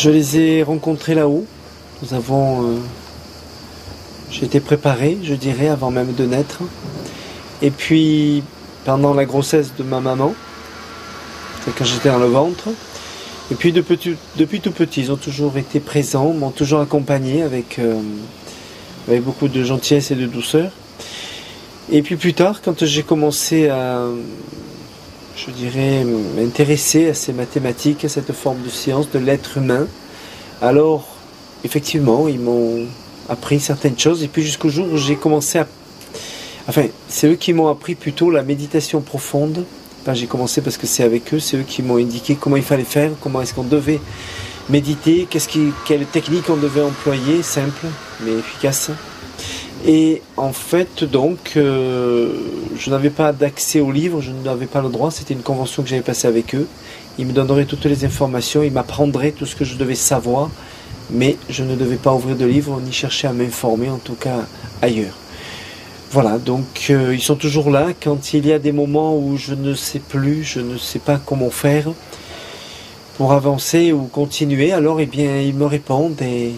Je les ai rencontrés là-haut. Nous avons... j'ai été préparé, je dirais, avant même de naître. Et puis, pendant la grossesse de ma maman, c'est quand j'étais dans le ventre. Et puis, depuis tout petit, ils ont toujours été présents, m'ont toujours accompagné avec beaucoup de gentillesse et de douceur. Et puis plus tard, quand j'ai commencé à, je dirais, m'intéresser à ces mathématiques, à cette forme de science de l'être humain, alors, effectivement, ils m'ont appris certaines choses. Et puis jusqu'au jour où j'ai commencé à... Enfin, c'est eux qui m'ont appris plutôt la méditation profonde. Enfin, j'ai commencé parce que c'est avec eux, c'est eux qui m'ont indiqué comment il fallait faire, comment est-ce qu'on devait méditer, quelle technique on devait employer, simple mais efficace. Et en fait, donc, je n'avais pas d'accès aux livres, je n'avais pas le droit, c'était une convention que j'avais passée avec eux. Ils me donneraient toutes les informations, ils m'apprendraient tout ce que je devais savoir, mais je ne devais pas ouvrir de livres ni chercher à m'informer, en tout cas ailleurs. Voilà, donc ils sont toujours là quand il y a des moments où je ne sais plus, je ne sais pas comment faire pour avancer ou continuer, alors eh bien ils me répondent et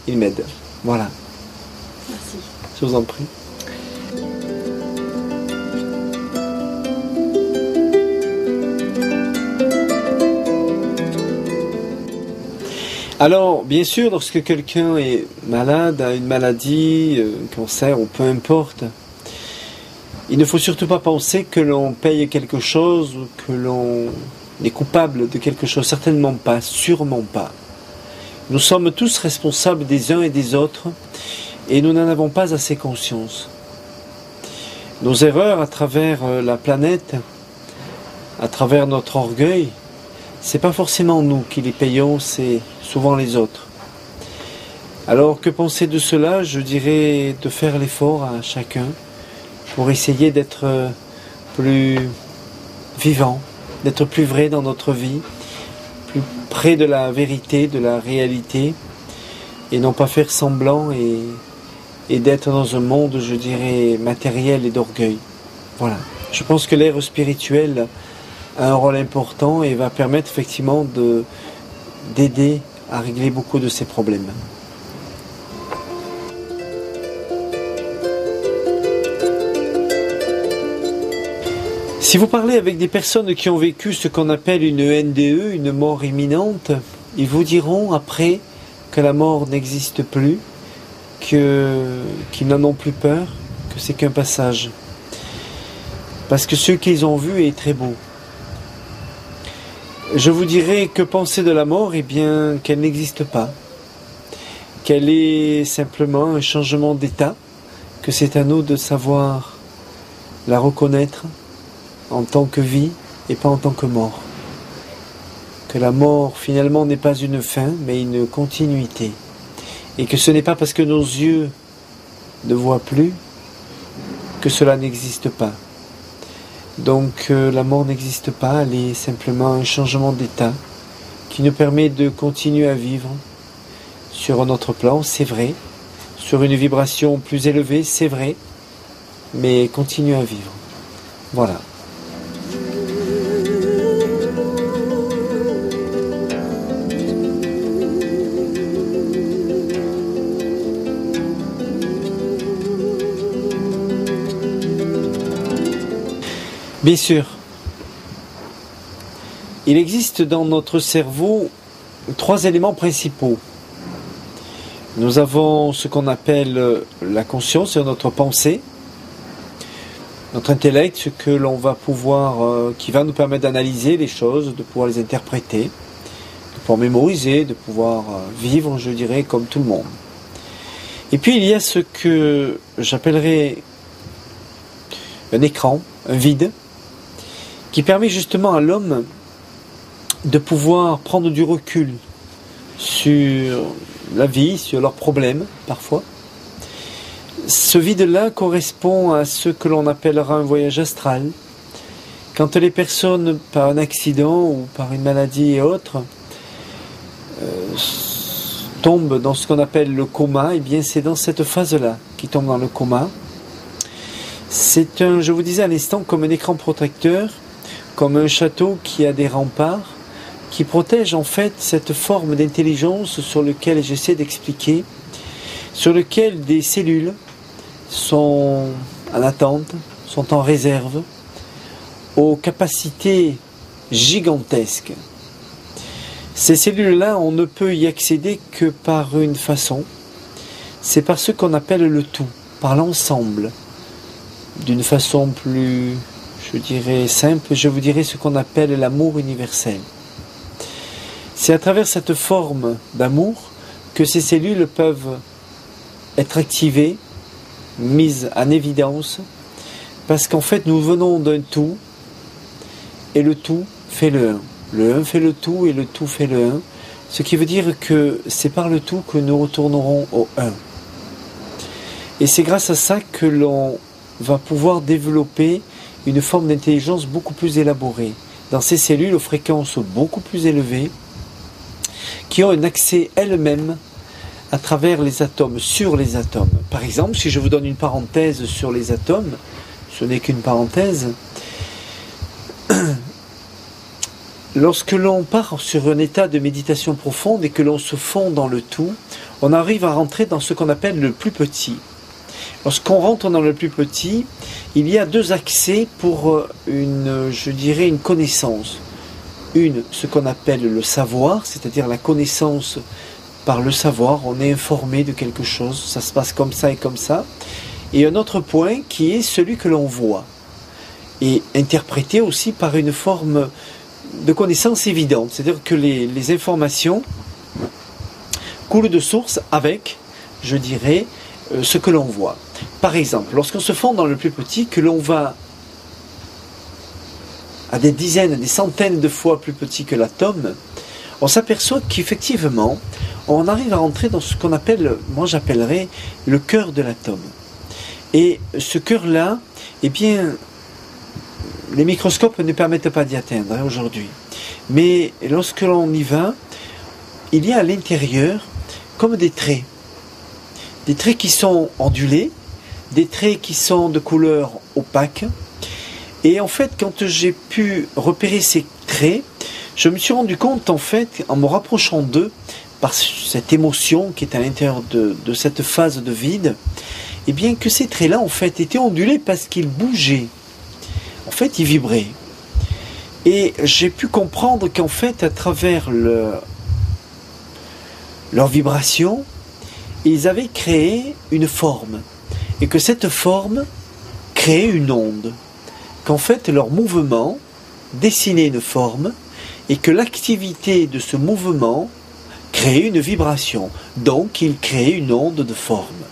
ils m'aident. Voilà. Merci. Je vous en prie. Alors, bien sûr, lorsque quelqu'un est malade, a une maladie, un cancer ou peu importe, il ne faut surtout pas penser que l'on paye quelque chose ou que l'on est coupable de quelque chose. Certainement pas, sûrement pas. Nous sommes tous responsables des uns et des autres et nous n'en avons pas assez conscience. Nos erreurs à travers la planète, à travers notre orgueil, c'est pas forcément nous qui les payons, c'est souvent les autres. Alors que penser de cela? Je dirais de faire l'effort à chacun pour essayer d'être plus vivant, d'être plus vrai dans notre vie, plus près de la vérité, de la réalité, et non pas faire semblant et d'être dans un monde, je dirais, matériel et d'orgueil. Voilà. Je pense que l'ère spirituelle a un rôle important et va permettre effectivement d'aider à régler beaucoup de ces problèmes. Si vous parlez avec des personnes qui ont vécu ce qu'on appelle une NDE, une mort imminente, ils vous diront après que la mort n'existe plus, qu'ils n'en ont plus peur, que c'est qu'un passage. Parce que ce qu'ils ont vu est très beau. Je vous dirais que penser de la mort, eh bien, qu'elle n'existe pas. Qu'elle est simplement un changement d'état, que c'est à nous de savoir la reconnaître en tant que vie et pas en tant que mort. Que la mort, finalement, n'est pas une fin, mais une continuité. Et que ce n'est pas parce que nos yeux ne voient plus que cela n'existe pas. Donc la mort n'existe pas, elle est simplement un changement d'état qui nous permet de continuer à vivre sur un autre plan, c'est vrai, sur une vibration plus élevée, c'est vrai, mais continuer à vivre. Voilà. Bien sûr, il existe dans notre cerveau 3 éléments principaux. Nous avons ce qu'on appelle la conscience, notre pensée, notre intellect, ce que l'on va pouvoir, qui va nous permettre d'analyser les choses, de pouvoir les interpréter, de pouvoir mémoriser, de pouvoir vivre, je dirais, comme tout le monde. Et puis il y a ce que j'appellerais un écran, un vide, qui permet justement à l'homme de pouvoir prendre du recul sur la vie, sur leurs problèmes, parfois. Ce vide-là correspond à ce que l'on appellera un voyage astral. Quand les personnes, par un accident ou par une maladie et autres, tombent dans ce qu'on appelle le coma, eh bien c'est dans cette phase-là qu'ils tombent dans le coma. C'est je vous disais à l'instant, comme un écran protecteur, comme un château qui a des remparts, qui protège en fait cette forme d'intelligence sur laquelle j'essaie d'expliquer, sur lequel des cellules sont en attente, sont en réserve, aux capacités gigantesques. Ces cellules-là, on ne peut y accéder que par une façon, c'est par ce qu'on appelle le tout, par l'ensemble. D'une façon plus, je dirais, simple, je vous dirais ce qu'on appelle l'amour universel. C'est à travers cette forme d'amour que ces cellules peuvent être activées, mises en évidence, parce qu'en fait nous venons d'un tout, et le tout fait le un. Le un fait le tout et le tout fait le un, ce qui veut dire que c'est par le tout que nous retournerons au un. Et c'est grâce à ça que l'on va pouvoir développer une forme d'intelligence beaucoup plus élaborée, dans ces cellules aux fréquences beaucoup plus élevées, qui ont un accès elles-mêmes à travers les atomes, sur les atomes. Par exemple, si je vous donne une parenthèse sur les atomes, ce n'est qu'une parenthèse, lorsque l'on part sur un état de méditation profonde et que l'on se fond dans le tout, on arrive à rentrer dans ce qu'on appelle le plus petit. Lorsqu'on rentre dans le plus petit, il y a deux accès pour je dirais une connaissance. Une, ce qu'on appelle le savoir, c'est-à-dire la connaissance par le savoir, on est informé de quelque chose, ça se passe comme ça et comme ça. Et un autre point qui est celui que l'on voit, et interprété aussi par une forme de connaissance évidente, c'est-à-dire que les informations coulent de source avec, je dirais, ce que l'on voit. Par exemple, lorsqu'on se fond dans le plus petit, que l'on va à des dizaines, des centaines de fois plus petit que l'atome, on s'aperçoit qu'effectivement, on arrive à rentrer dans ce qu'on appelle, moi j'appellerais, le cœur de l'atome. Et ce cœur-là, eh bien, les microscopes ne permettent pas d'y atteindre aujourd'hui. Mais lorsque l'on y va, il y a à l'intérieur comme des traits qui sont ondulés, des traits qui sont de couleur opaque. Et en fait, quand j'ai pu repérer ces traits, je me suis rendu compte, en fait, en me rapprochant d'eux, par cette émotion qui est à l'intérieur de cette phase de vide, eh bien que ces traits-là, en fait, étaient ondulés parce qu'ils bougeaient. En fait, ils vibraient. Et j'ai pu comprendre qu'en fait, à travers leur vibration, ils avaient créé une forme. Et que cette forme créait une onde. Qu'en fait, leur mouvement dessinait une forme et que l'activité de ce mouvement créait une vibration. Donc, il créait une onde de forme.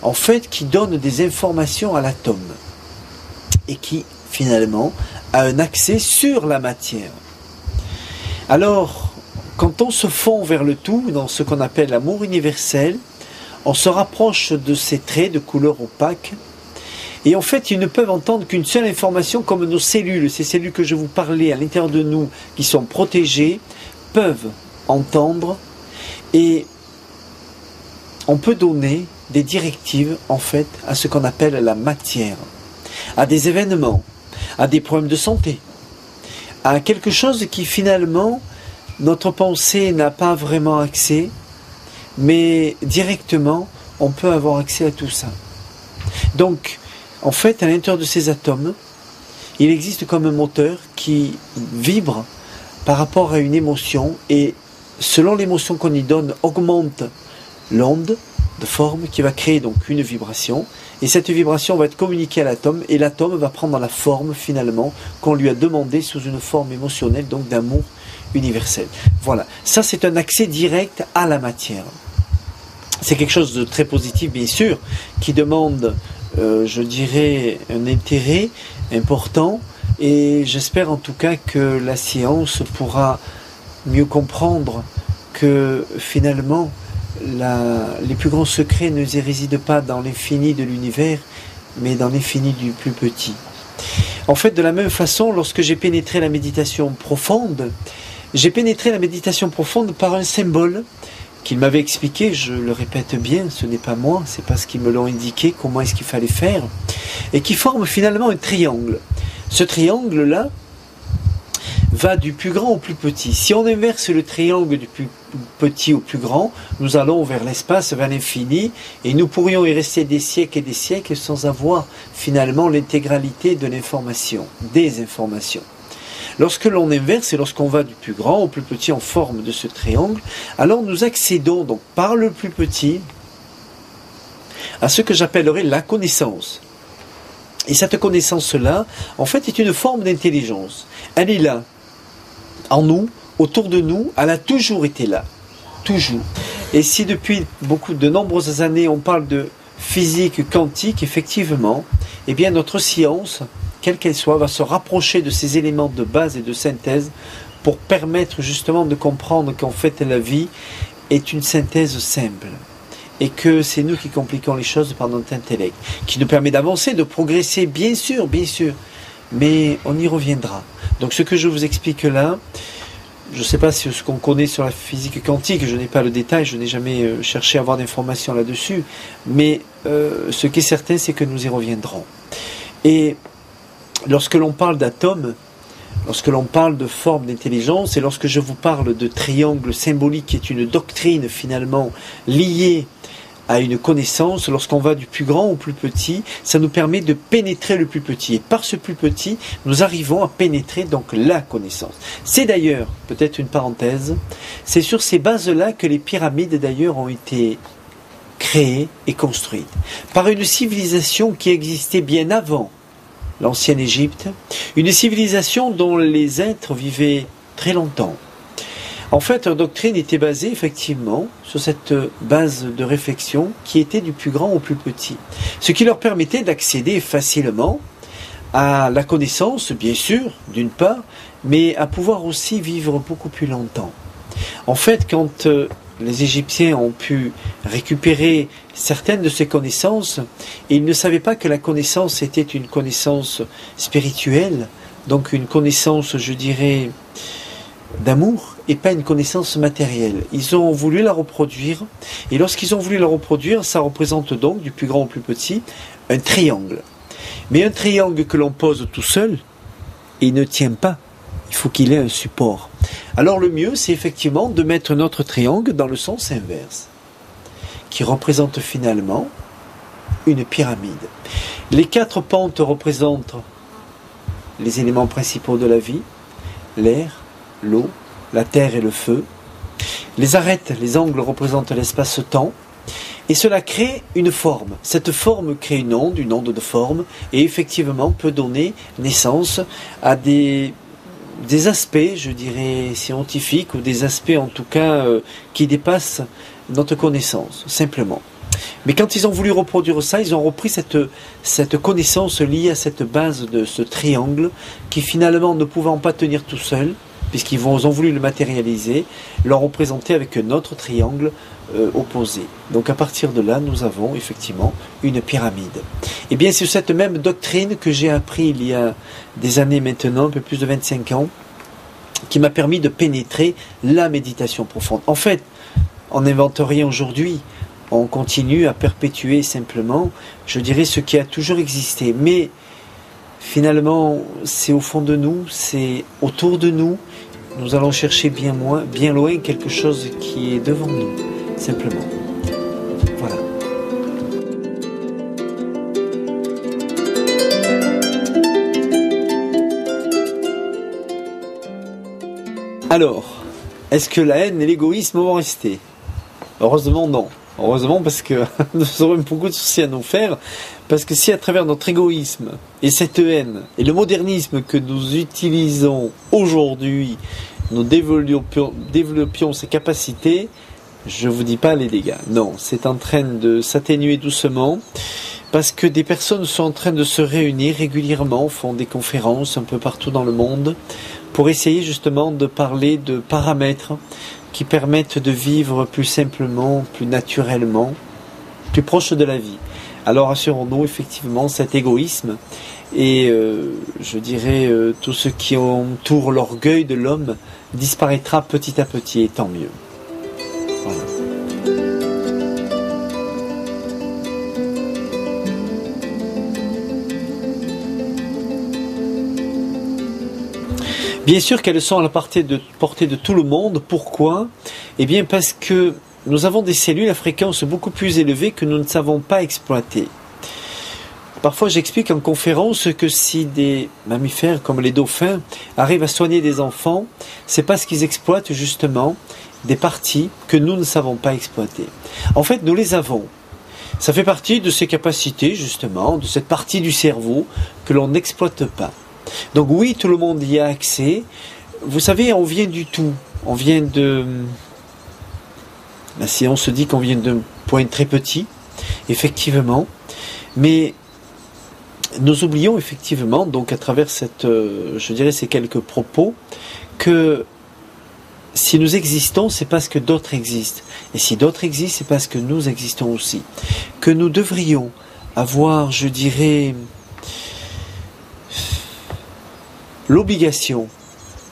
En fait, qui donne des informations à l'atome. Et qui, finalement, a un accès sur la matière. Alors, quand on se fond vers le tout, dans ce qu'on appelle l'amour universel, on se rapproche de ces traits de couleur opaque, et en fait, ils ne peuvent entendre qu'une seule information, comme nos cellules, ces cellules que je vous parlais à l'intérieur de nous, qui sont protégées, peuvent entendre, et on peut donner des directives, en fait, à ce qu'on appelle la matière, à des événements, à des problèmes de santé, à quelque chose qui finalement, notre pensée n'a pas vraiment accès, mais directement, on peut avoir accès à tout ça. Donc, en fait, à l'intérieur de ces atomes, il existe comme un moteur qui vibre par rapport à une émotion, et selon l'émotion qu'on y donne, augmente l'onde de forme qui va créer donc une vibration, et cette vibration va être communiquée à l'atome, et l'atome va prendre la forme finalement qu'on lui a demandé sous une forme émotionnelle, donc d'amour universel. Voilà, ça c'est un accès direct à la matière. C'est quelque chose de très positif bien sûr, qui demande, je dirais, un intérêt important, et j'espère en tout cas que la science pourra mieux comprendre que finalement les plus grands secrets ne résident pas dans l'infini de l'univers, mais dans l'infini du plus petit. En fait, de la même façon, lorsque j'ai pénétré la méditation profonde, j'ai pénétré la méditation profonde par un symbole qu'il m'avait expliqué, je le répète bien, ce n'est pas moi, c'est parce qu'ils me l'ont indiqué, comment est-ce qu'il fallait faire, et qui forme finalement un triangle. Ce triangle-là va du plus grand au plus petit. Si on inverse le triangle du plus petit au plus grand, nous allons vers l'espace, vers l'infini, et nous pourrions y rester des siècles et des siècles sans avoir finalement l'intégralité de l'information, des informations. Lorsque l'on inverse et lorsqu'on va du plus grand au plus petit en forme de ce triangle, alors nous accédons donc par le plus petit à ce que j'appellerais la connaissance. Et cette connaissance-là, en fait, est une forme d'intelligence. Elle est là, en nous, autour de nous, elle a toujours été là. Toujours. Et si depuis de nombreuses années, on parle de physique quantique, effectivement, eh bien notre science, quelle qu'elle soit, va se rapprocher de ces éléments de base et de synthèse pour permettre justement de comprendre qu'en fait la vie est une synthèse simple et que c'est nous qui compliquons les choses par notre intellect, qui nous permet d'avancer, de progresser, bien sûr, mais on y reviendra. Donc ce que je vous explique là, je ne sais pas si ce qu'on connaît sur la physique quantique, je n'ai pas le détail, je n'ai jamais cherché à avoir d'informations là-dessus, mais ce qui est certain, c'est que nous y reviendrons. Et lorsque l'on parle d'atomes, lorsque l'on parle de forme d'intelligence, et lorsque je vous parle de triangle symbolique, qui est une doctrine finalement liée à une connaissance, lorsqu'on va du plus grand au plus petit, ça nous permet de pénétrer le plus petit. Et par ce plus petit, nous arrivons à pénétrer donc la connaissance. C'est d'ailleurs, peut-être une parenthèse, c'est sur ces bases-là que les pyramides d'ailleurs ont été créées et construites. Par une civilisation qui existait bien avant l'ancienne Égypte, une civilisation dont les êtres vivaient très longtemps. En fait, leur doctrine était basée effectivement sur cette base de réflexion qui était du plus grand au plus petit. Ce qui leur permettait d'accéder facilement à la connaissance, bien sûr, d'une part, mais à pouvoir aussi vivre beaucoup plus longtemps. En fait, quand les Égyptiens ont pu récupérer certaines de ces connaissances, ils ne savaient pas que la connaissance était une connaissance spirituelle, donc une connaissance, je dirais, d'amour, et pas une connaissance matérielle. Ils ont voulu la reproduire, et lorsqu'ils ont voulu la reproduire, ça représente donc, du plus grand au plus petit, un triangle. Mais un triangle que l'on pose tout seul, il ne tient pas. Il faut qu'il ait un support. Alors le mieux, c'est effectivement de mettre notre triangle dans le sens inverse, qui représente finalement une pyramide. Les 4 pentes représentent les éléments principaux de la vie, l'air, l'eau, la terre et le feu. Les arêtes, les angles représentent l'espace-temps. Et cela crée une forme. Cette forme crée une onde de forme, et effectivement peut donner naissance à des aspects, je dirais, scientifiques, ou des aspects en tout cas qui dépassent notre connaissance, simplement. Mais quand ils ont voulu reproduire ça, ils ont repris cette connaissance liée à cette base de ce triangle, qui finalement, ne pouvant pas tenir tout seul, puisqu'ils ont voulu le matérialiser, l'ont représenté avec un autre triangle opposé. Donc à partir de là, nous avons effectivement une pyramide. Et bien c'est cette même doctrine que j'ai appris il y a des années maintenant, un peu plus de 25 ans, qui m'a permis de pénétrer la méditation profonde. En fait, on n'invente rien aujourd'hui, on continue à perpétuer simplement, je dirais, ce qui a toujours existé. Mais finalement, c'est au fond de nous, c'est autour de nous. Nous allons chercher bien loin quelque chose qui est devant nous, simplement. Voilà. Alors, est-ce que la haine et l'égoïsme vont rester? Heureusement non. Heureusement, parce que nous aurons beaucoup de soucis à nous faire, parce que si à travers notre égoïsme et cette haine et le modernisme que nous utilisons aujourd'hui, nous développions ces capacités, je ne vous dis pas les dégâts. Non, c'est en train de s'atténuer doucement, parce que des personnes sont en train de se réunir régulièrement, font des conférences un peu partout dans le monde, pour essayer justement de parler de paramètres qui permettent de vivre plus simplement, plus naturellement, plus proche de la vie. Alors assurons-nous effectivement cet égoïsme et je dirais tout ce qui entoure l'orgueil de l'homme disparaîtra petit à petit, et tant mieux. Voilà. Bien sûr qu'elles sont à la portée de tout le monde. Pourquoi? Eh bien parce que nous avons des cellules à fréquence beaucoup plus élevée que nous ne savons pas exploiter. Parfois j'explique en conférence que si des mammifères comme les dauphins arrivent à soigner des enfants, c'est parce qu'ils exploitent justement des parties que nous ne savons pas exploiter. En fait, nous les avons. Ça fait partie de ces capacités justement, de cette partie du cerveau que l'on n'exploite pas. Donc oui, tout le monde y a accès. Vous savez, on vient du tout. On vient de... La science dit qu'on vient d'un point très petit, effectivement. Mais nous oublions effectivement, donc à travers cette, je dirais ces quelques propos, que si nous existons, c'est parce que d'autres existent. Et si d'autres existent, c'est parce que nous existons aussi. Que nous devrions avoir, je dirais, l'obligation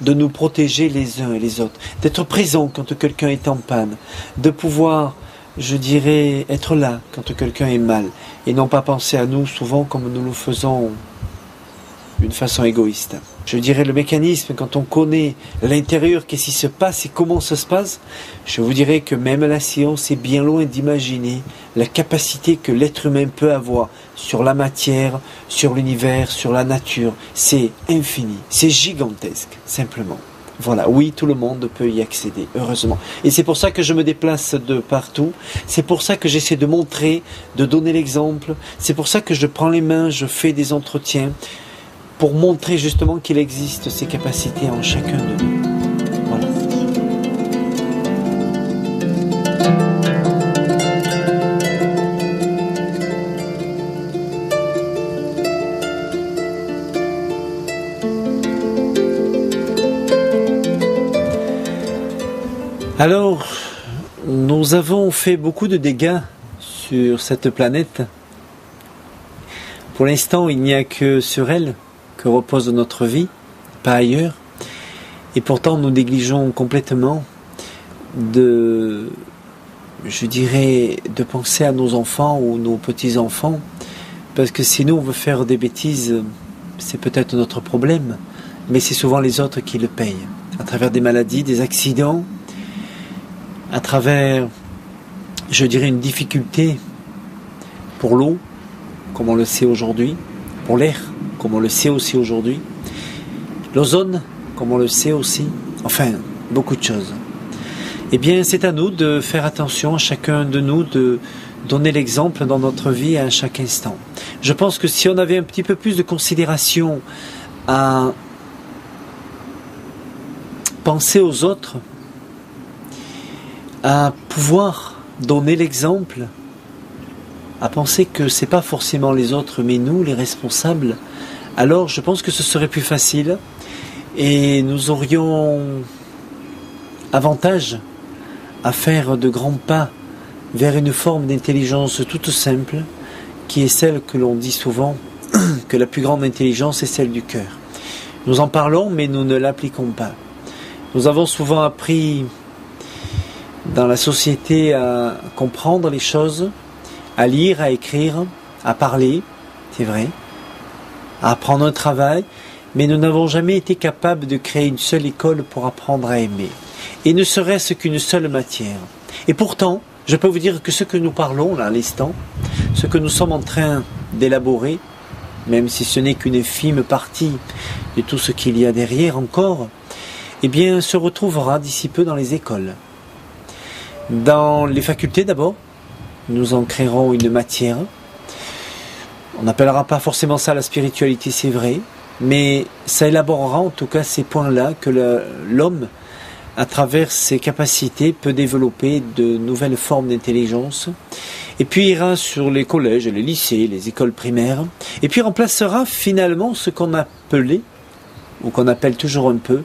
de nous protéger les uns et les autres, d'être présents quand quelqu'un est en panne, de pouvoir, je dirais, être là quand quelqu'un est mal, et non pas penser à nous souvent comme nous le faisons d'une façon égoïste. Je dirais le mécanisme, quand on connaît l'intérieur, qu'est-ce qui se passe et comment ça se passe, je vous dirais que même la science est bien loin d'imaginer la capacité que l'être humain peut avoir sur la matière, sur l'univers, sur la nature. C'est infini, c'est gigantesque, simplement. Voilà, oui, tout le monde peut y accéder, heureusement. Et c'est pour ça que je me déplace de partout, c'est pour ça que j'essaie de montrer, de donner l'exemple, c'est pour ça que je prends les mains, je fais des entretiens, pour montrer justement qu'il existe ces capacités en chacun de nous. Voilà. Alors, nous avons fait beaucoup de dégâts sur cette planète. Pour l'instant, il n'y a que sur elle que repose notre vie, pas ailleurs. Et pourtant, nous négligeons complètement de, je dirais, de penser à nos enfants ou nos petits-enfants. Parce que si nous, on veut faire des bêtises, c'est peut-être notre problème, mais c'est souvent les autres qui le payent. À travers des maladies, des accidents, à travers, je dirais, une difficulté pour l'eau, comme on le sait aujourd'hui, pour l'air, comme on le sait aussi aujourd'hui, l'ozone, comme on le sait aussi, enfin, beaucoup de choses. Eh bien, c'est à nous de faire attention, à chacun de nous, de donner l'exemple dans notre vie à chaque instant. Je pense que si on avait un petit peu plus de considération à penser aux autres, à pouvoir donner l'exemple, à penser que ce n'est pas forcément les autres, mais nous, les responsables, alors je pense que ce serait plus facile et nous aurions avantage à faire de grands pas vers une forme d'intelligence toute simple, qui est celle que l'on dit souvent, que la plus grande intelligence est celle du cœur. Nous en parlons, mais nous ne l'appliquons pas. Nous avons souvent appris dans la société à comprendre les choses, à lire, à écrire, à parler, c'est vrai, à apprendre un travail, mais nous n'avons jamais été capables de créer une seule école pour apprendre à aimer. Et ne serait-ce qu'une seule matière. Et pourtant, je peux vous dire que ce que nous parlons là à l'instant, ce que nous sommes en train d'élaborer, même si ce n'est qu'une infime partie de tout ce qu'il y a derrière encore, eh bien, se retrouvera d'ici peu dans les écoles. Dans les facultés d'abord, nous en créerons une matière. On n'appellera pas forcément ça la spiritualité, c'est vrai, mais ça élaborera en tout cas ces points-là que l'homme, à travers ses capacités, peut développer de nouvelles formes d'intelligence. Et puis ira sur les collèges, les lycées, les écoles primaires, et puis remplacera finalement ce qu'on appelait, ou qu'on appelle toujours un peu,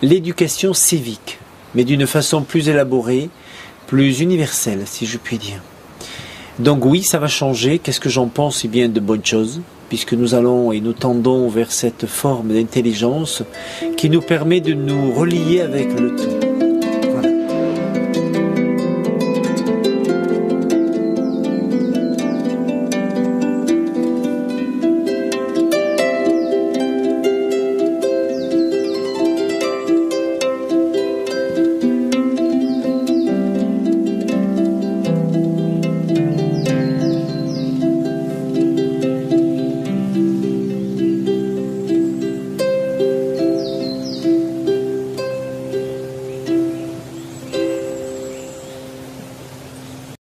l'éducation civique, mais d'une façon plus élaborée, plus universelle, si je puis dire. Donc oui, ça va changer. Qu'est-ce que j'en pense? Eh bien, de bonnes choses, puisque nous allons et nous tendons vers cette forme d'intelligence qui nous permet de nous relier avec le tout.